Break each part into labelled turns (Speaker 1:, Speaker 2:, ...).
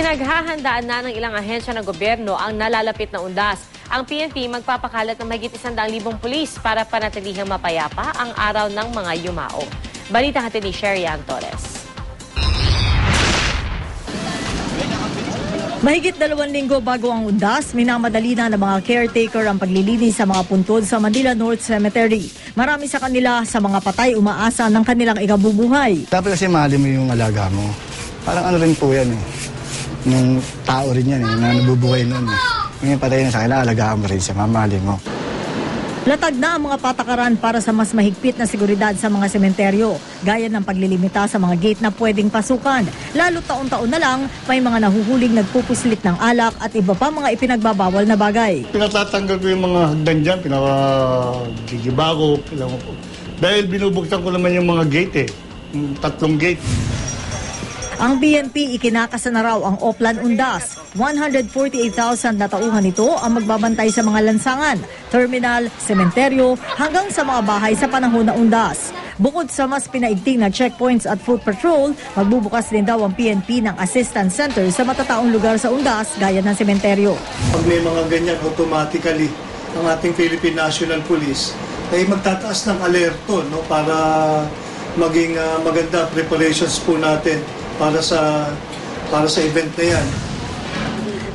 Speaker 1: Pinaghahandaan na ng ilang ahensya ng gobyerno ang nalalapit na undas. Ang PNP magpapakalat ng mahigit 100,000 pulis para panatilihang mapayapa ang araw ng mga yumao. Balita natin ni Sherian Torres.
Speaker 2: Mahigit 2 linggo bago ang undas, minamadali na ng mga caretaker ang paglilinis sa mga puntod sa Manila North Cemetery. Marami sa kanila sa mga patay umaasa ng kanilang ikabubuhay.
Speaker 3: Dapat kasi mahalin mo yung alaga mo. Parang ano rin po yan eh. Nung tao rin yan eh, na nabubuhay nun eh. Kung yung patay na sa kanila, alagaan mo rin siya, mamahalin mo.
Speaker 2: Latag na ang mga patakaran para sa mas mahigpit na seguridad sa mga sementeryo, gaya ng paglilimita sa mga gate na pwedeng pasukan. Lalo taon-taon na lang, may mga nahuhuling nagpupuslit ng alak at iba pa mga ipinagbabawal na bagay.
Speaker 4: Pinatatanggal ko yung mga hagdan dyan, pinaka-gigiba ko. Dahil binubuksan ko naman yung mga gate eh, yung 3 gate.
Speaker 2: Ang BNP ikinakasa na raw ang Oplan Undas. 148,000 na tauhan nito ang magbabantay sa mga lansangan, terminal, sementeryo, hanggang sa mga bahay sa panahon na undas. Bukod sa mas pinaigting na checkpoints at foot patrol, magbubukas din daw ang PNP ng assistance center sa matataong lugar sa undas gaya ng sementeryo.
Speaker 5: Pag may mga ganyan, automatically ang ating Philippine National Police ay magtataas ng alerto, no, para maging maganda preparations po natin para sa event na yan.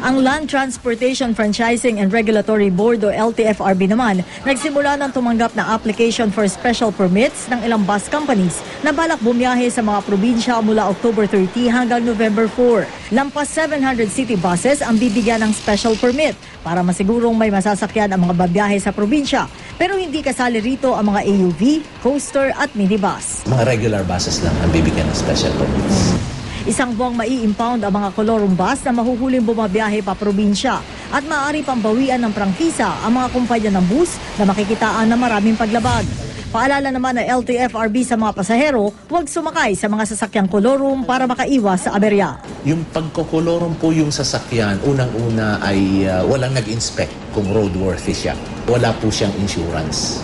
Speaker 2: Ang Land Transportation Franchising and Regulatory Board o LTFRB naman, nagsimula ng tumanggap ng application for special permits ng ilang bus companies na balak bumiyahe sa mga probinsya mula October 30 hanggang November 4. Lampas 700 city buses ang bibigyan ng special permit para masigurong may masasakyan ang mga babiyahe sa probinsya. Pero hindi kasali rito ang mga AUV, coaster at minibus.
Speaker 6: Mga regular buses lang ang bibigyan ng special permits.
Speaker 2: Isang buwang mai-impound ang mga kolorum bus na mahuhuling bumabiyahe pa probinsya at maaari pang bawian ng prangkisa ang mga kumpanya ng bus na makikitaan ng maraming paglabag. Paalala naman ng LTFRB sa mga pasahero, huwag sumakay sa mga sasakyang kolorum para makaiwas sa aberya.
Speaker 6: Yung pagkokolorum po yung sasakyan, unang-una ay walang nag-inspect kung roadworthy siya. Wala po siyang insurance.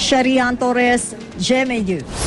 Speaker 2: Sherian Torres, GMA News.